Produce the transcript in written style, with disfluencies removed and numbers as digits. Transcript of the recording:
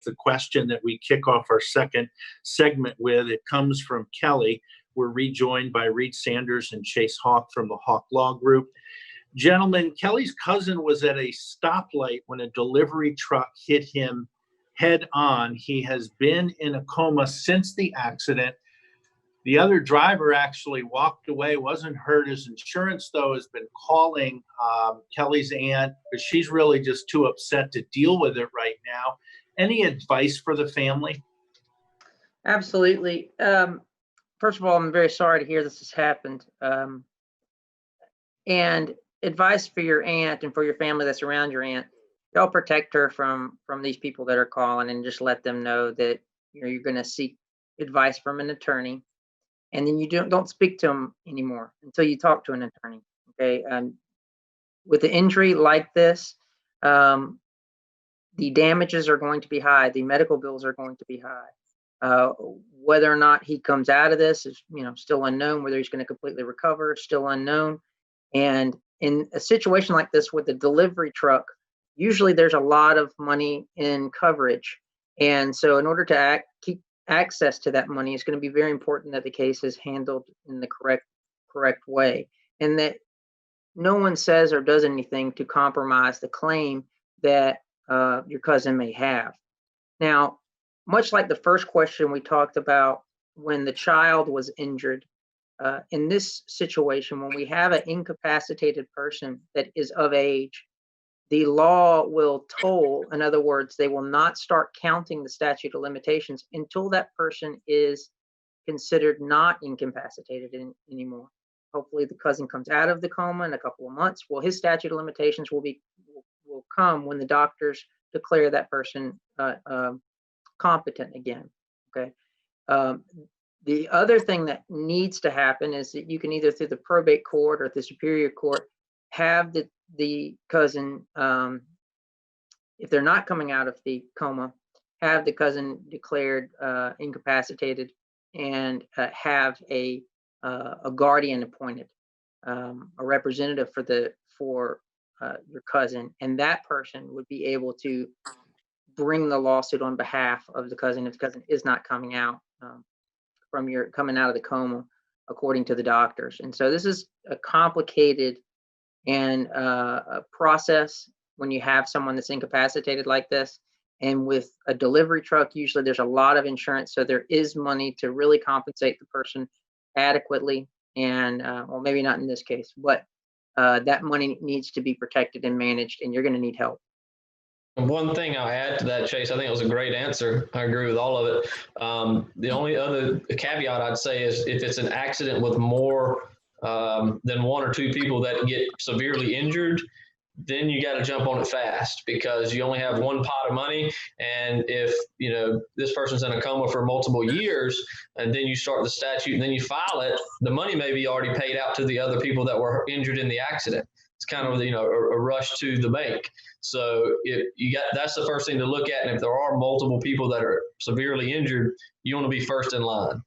the question that we kick off our second segment with. It comes from Kelly. We're rejoined by Reed Sanders and Chase Hawk from the Hawk Law Group. Gentlemen, Kelly's cousin was at a stoplight when a delivery truck hit him head on. He has been in a coma since the accident. The other driver actually walked away, wasn't hurt. His insurance, though, has been calling Kelly's aunt, but she's really just too upset to deal with it right now. Any advice for the family? Absolutely. First of all, I'm very sorry to hear this has happened. And advice for your aunt and for your family that's around your aunt: don't protect her from these people that are calling, and just let them know that you're going to seek advice from an attorney. And then you don't speak to them anymore until you talk to an attorney. Okay. With the injury like this, the damages are going to be high. The medical bills are going to be high. Whether or not he comes out of this is, still unknown. Whether he's going to completely recover is still unknown. And in a situation like this with the delivery truck, usually there's a lot of money in coverage. And so in order to keep access to that money, it's going to be very important that the case is handled in the correct way, and that no one says or does anything to compromise the claim that your cousin may have. Now, much like the first question we talked about when the child was injured, in this situation, when we have an incapacitated person that is of age, the law will toll. In other words, they will not start counting the statute of limitations until that person is considered not incapacitated anymore. Hopefully the cousin comes out of the coma in a couple of months. Well, his statute of limitations will come when the doctors declare that person competent again. Okay. The other thing that needs to happen is that you can either through the probate court or the superior court have the cousin, if they're not coming out of the coma, have the cousin declared incapacitated, and have a guardian appointed, a representative for your cousin, and that person would be able to bring the lawsuit on behalf of the cousin if the cousin is not coming out coming out of the coma according to the doctors. And so this is a complicated and a process when you have someone that's incapacitated like this. And with a delivery truck, usually there's a lot of insurance, so there is money to really compensate the person adequately. And well, maybe not in this case, but that money needs to be protected and managed, and you're going to need help. One thing I'll add to that, Chase, I think it was a great answer. I agree with all of it. The only other caveat I'd say is if it's an accident with more than one or two people that get severely injured, then you got to jump on it fast, because you only have one pot of money. And if, this person's in a coma for multiple years, and then you start the statute and then you file it, the money may be already paid out to the other people that were injured in the accident. It's kind of, a rush to the bank. So that's the first thing to look at. And if there are multiple people that are severely injured, you want to be first in line.